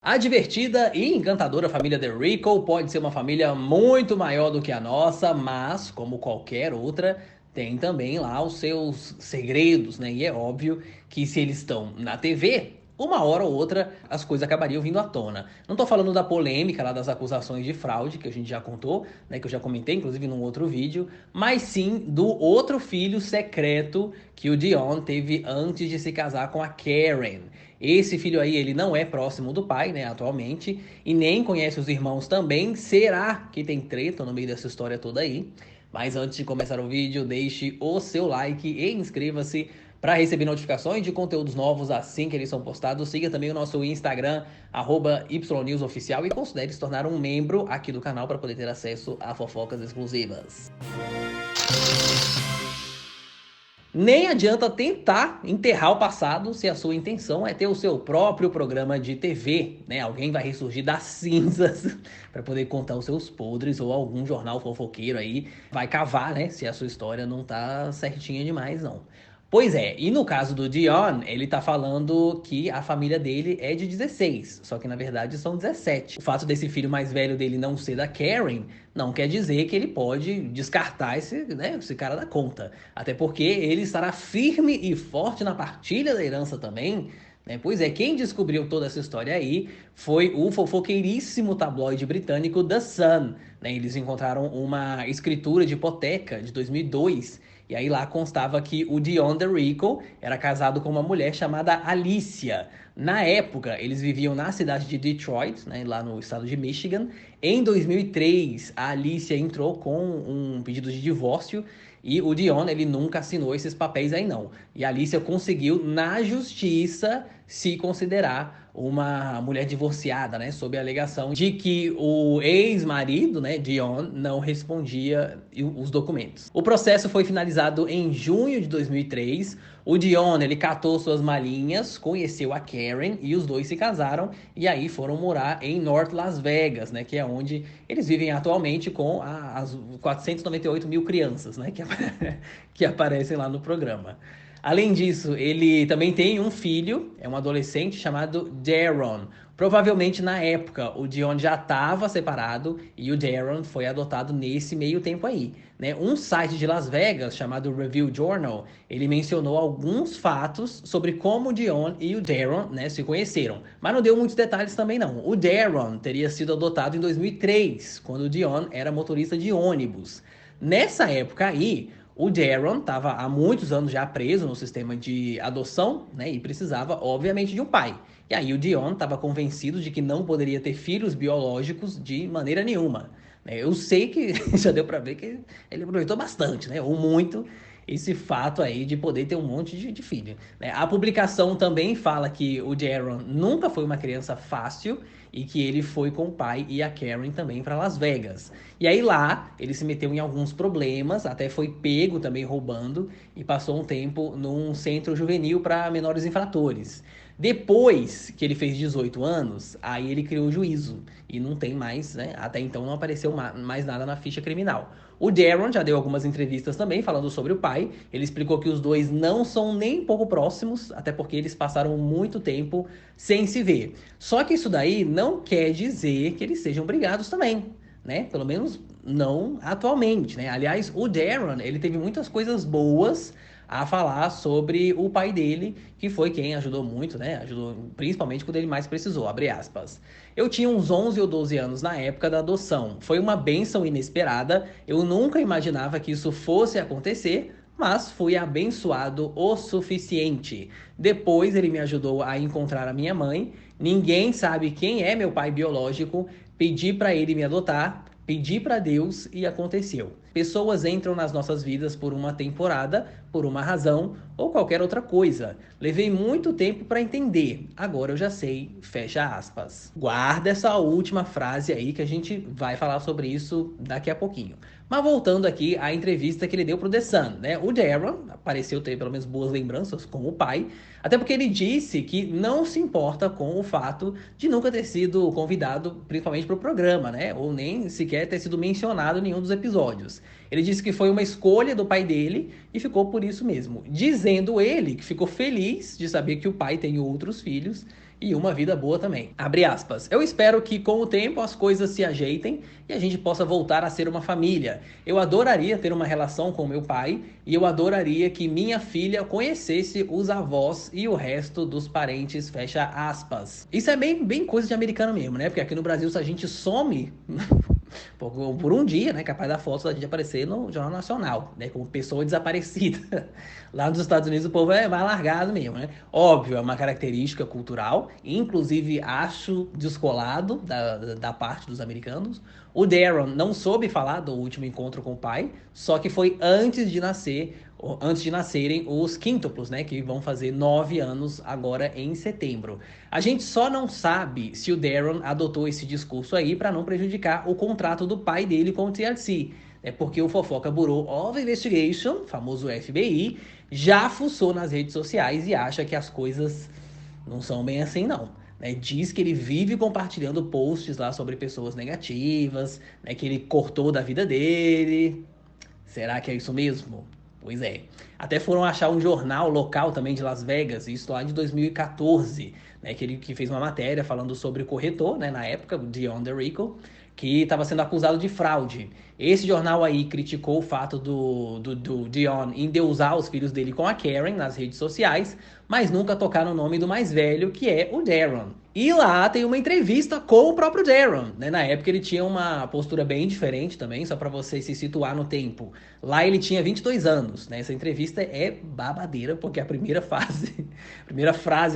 A divertida e encantadora família The Rico pode ser uma família muito maior do que a nossa, mas, como qualquer outra, tem também lá os seus segredos, né? E é óbvio que se eles estão na TV, uma hora ou outra as coisas acabariam vindo à tona. Não tô falando da polêmica lá das acusações de fraude, que a gente já contou, né? Que eu já comentei, inclusive, num outro vídeo, mas sim do outro filho secreto que o Dion teve antes de se casar com a Karen. Esse filho aí, ele não é próximo do pai, né, atualmente, e nem conhece os irmãos também. Será que tem treta no meio dessa história toda aí? Mas antes de começar o vídeo, deixe o seu like e inscreva-se para receber notificações de conteúdos novos assim que eles são postados. Siga também o nosso Instagram, @YNewsOficial, e considere se tornar um membro aqui do canal para poder ter acesso a fofocas exclusivas. Nem adianta tentar enterrar o passado se a sua intenção é ter o seu próprio programa de TV, né? Alguém vai ressurgir das cinzas para poder contar os seus podres, ou algum jornal fofoqueiro aí vai cavar, né? Se a sua história não tá certinha demais, não. Pois é, e no caso do Dion, ele tá falando que a família dele é de 16, só que na verdade são 17. O fato desse filho mais velho dele não ser da Karen não quer dizer que ele pode descartar esse cara da conta. Até porque ele estará firme e forte na partilha da herança também, né? Pois é, quem descobriu toda essa história aí foi o fofoqueiríssimo tabloide britânico The Sun, né? Eles encontraram uma escritura de hipoteca de 2002, e aí lá constava que o Dion DeRico era casado com uma mulher chamada Alicia. Na época, eles viviam na cidade de Detroit, né, lá no estado de Michigan. Em 2003, a Alicia entrou com um pedido de divórcio e o Dion, ele nunca assinou esses papéis aí não. E a Alicia conseguiu, na justiça, se considerar uma mulher divorciada, né, sob a alegação de que o ex-marido, né, Dion, não respondia os documentos. O processo foi finalizado em junho de 2003. O Dion, ele catou suas malinhas, conheceu a Karen e os dois se casaram, e aí foram morar em North Las Vegas, né, que é onde eles vivem atualmente com as 498 mil crianças, né, que aparecem lá no programa. Além disso, ele também tem um filho, é um adolescente chamado Daron. Provavelmente na época o Dion já estava separado e o Daron foi adotado nesse meio tempo aí, né? Um site de Las Vegas chamado Review Journal, ele mencionou alguns fatos sobre como o Dion e o Daron, né, se conheceram, mas não deu muitos detalhes também não. O Daron teria sido adotado em 2003, quando o Dion era motorista de ônibus. Nessa época aí, o Daron estava há muitos anos já preso no sistema de adoção, né, e precisava, obviamente, de um pai. E aí o Dion estava convencido de que não poderia ter filhos biológicos de maneira nenhuma. Eu sei que já deu para ver que ele aproveitou bastante, né, ou muito, esse fato aí de poder ter um monte de filho, né? A publicação também fala que o Daron nunca foi uma criança fácil e que ele foi com o pai e a Karen também para Las Vegas. E aí lá ele se meteu em alguns problemas, até foi pego também roubando e passou um tempo num centro juvenil para menores infratores. Depois que ele fez 18 anos, aí ele criou o juízo e não tem mais, né? Até então não apareceu mais nada na ficha criminal. O Daron já deu algumas entrevistas também falando sobre o pai. Ele explicou que os dois não são nem pouco próximos, até porque eles passaram muito tempo sem se ver. Só que isso daí não quer dizer que eles sejam brigados também, né? Pelo menos não atualmente, né? Aliás, o Daron, ele teve muitas coisas boas a falar sobre o pai dele, que foi quem ajudou muito, né? Ajudou principalmente quando ele mais precisou, abre aspas. Eu tinha uns 11 ou 12 anos na época da adoção. Foi uma bênção inesperada. Eu nunca imaginava que isso fosse acontecer, mas fui abençoado o suficiente. Depois ele me ajudou a encontrar a minha mãe. Ninguém sabe quem é meu pai biológico. Pedi para ele me adotar, pedi para Deus e aconteceu. Pessoas entram nas nossas vidas por uma temporada, por uma razão ou qualquer outra coisa. Levei muito tempo para entender, agora eu já sei, fecha aspas. Guarda essa última frase aí que a gente vai falar sobre isso daqui a pouquinho. Mas voltando aqui à entrevista que ele deu pro The Sun, né? O Daron pareceu ter pelo menos boas lembranças com o pai, até porque ele disse que não se importa com o fato de nunca ter sido convidado, principalmente para o programa, né? Ou nem sequer ter sido mencionado em nenhum dos episódios. Ele disse que foi uma escolha do pai dele e ficou por isso mesmo. Dizendo ele que ficou feliz de saber que o pai tem outros filhos e uma vida boa também. Abre aspas. Eu espero que com o tempo as coisas se ajeitem e a gente possa voltar a ser uma família. Eu adoraria ter uma relação com meu pai e eu adoraria que minha filha conhecesse os avós e o resto dos parentes, fecha aspas. Isso é bem coisa de americano mesmo, né? Porque aqui no Brasil, se a gente some por um dia, né? Capaz da foto da gente aparecer no Jornal Nacional, né? Como pessoa desaparecida. Lá nos Estados Unidos o povo é mais largado mesmo, né? Óbvio, é uma característica cultural, inclusive acho descolado da parte dos americanos. O Darren não soube falar do último encontro com o pai, só que foi antes de nascerem os quíntuplos, né? Que vão fazer 9 anos agora em setembro. A gente só não sabe se o Darren adotou esse discurso aí para não prejudicar o contrato do pai dele com o TLC. É porque o Fofoca Bureau of Investigation, famoso FBI, já fuçou nas redes sociais e acha que as coisas não são bem assim, não. Né? Diz que ele vive compartilhando posts lá sobre pessoas negativas, né? Que ele cortou da vida dele. Será que é isso mesmo? Pois é. Até foram achar um jornal local também de Las Vegas, isso lá de 2014, né, que fez uma matéria falando sobre o corretor, né, na época, o Dion DeRico, que estava sendo acusado de fraude. Esse jornal aí criticou o fato do Dion endeusar os filhos dele com a Karen nas redes sociais, mas nunca tocaram o nome do mais velho, que é o Darren. E lá tem uma entrevista com o próprio Darren, né? Na época ele tinha uma postura bem diferente também, só para você se situar no tempo. Lá ele tinha 22 anos, né? Essa entrevista é babadeira, porque a primeira frase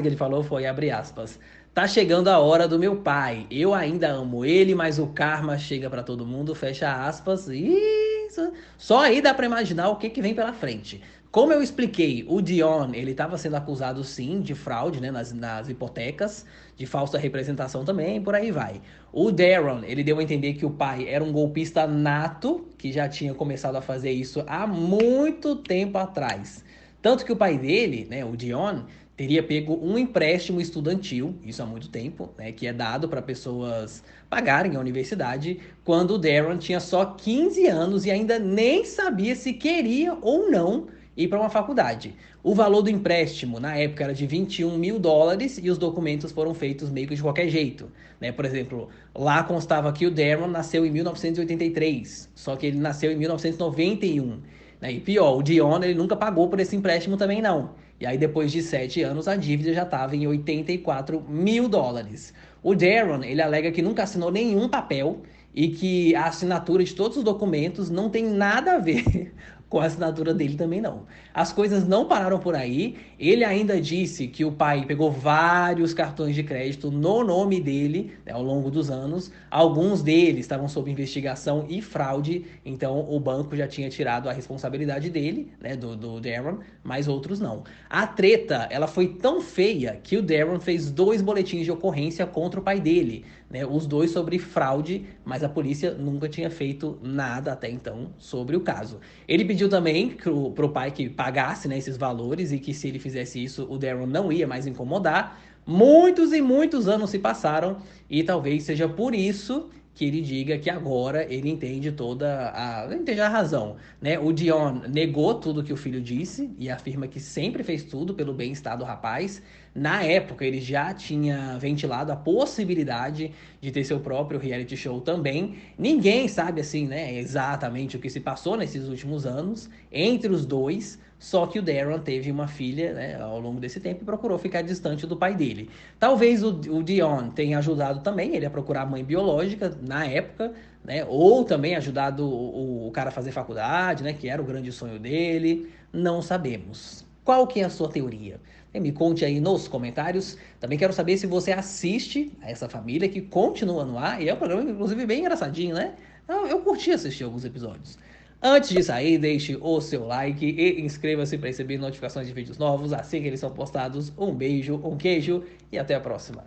que ele falou foi, abre aspas, tá chegando a hora do meu pai. Eu ainda amo ele, mas o karma chega pra todo mundo, fecha aspas. Isso. Só aí dá pra imaginar o que vem pela frente. Como eu expliquei, o Dion, ele estava sendo acusado sim de fraude, né, nas hipotecas, de falsa representação também, por aí vai. O Darren, ele deu a entender que o pai era um golpista nato, que já tinha começado a fazer isso há muito tempo atrás. Tanto que o pai dele, né, o Dion, teria pego um empréstimo estudantil, isso há muito tempo, né, que é dado para pessoas pagarem a universidade, quando o Darren tinha só 15 anos e ainda nem sabia se queria ou não ir para uma faculdade. O valor do empréstimo na época era de US$ 21.000 e os documentos foram feitos meio que de qualquer jeito. Né? Por exemplo, lá constava que o Darren nasceu em 1983, só que ele nasceu em 1991. Né? E pior, o Dion ele nunca pagou por esse empréstimo também não. E aí, depois de 7 anos, a dívida já estava em US$ 84.000. O Darren, ele alega que nunca assinou nenhum papel e que a assinatura de todos os documentos não tem nada a ver com a assinatura dele também não. As coisas não pararam por aí. Ele ainda disse que o pai pegou vários cartões de crédito no nome dele, né, ao longo dos anos. Alguns deles estavam sob investigação e fraude, então o banco já tinha tirado a responsabilidade dele, né, do Darren, mas outros não. A treta, ela foi tão feia que o Darren fez 2 boletins de ocorrência contra o pai dele, né, os 2 sobre fraude, mas a polícia nunca tinha feito nada até então sobre o caso. Ele pediu também pro pai que pagasse, né, esses valores e que se ele fizesse isso, o Darren não ia mais incomodar. Muitos e muitos anos se passaram e talvez seja por isso que ele diga que agora ele entende entende a razão, né? O Dion negou tudo que o filho disse e afirma que sempre fez tudo pelo bem-estar do rapaz. Na época, ele já tinha ventilado a possibilidade de ter seu próprio reality show também. Ninguém sabe, assim, né, exatamente o que se passou nesses últimos anos entre os dois, só que o Darren teve uma filha, né, ao longo desse tempo e procurou ficar distante do pai dele. Talvez o Dion tenha ajudado também ele a procurar a mãe biológica na época, né, ou também ajudado o cara a fazer faculdade, né, que era o grande sonho dele. Não sabemos. Qual que é a sua teoria? Me conte aí nos comentários. Também quero saber se você assiste a essa família que continua no ar. E é um programa, inclusive, bem engraçadinho, né? Eu curti assistir alguns episódios. Antes de sair, deixe o seu like e inscreva-se para receber notificações de vídeos novos assim que eles são postados. Um beijo, um queijo e até a próxima.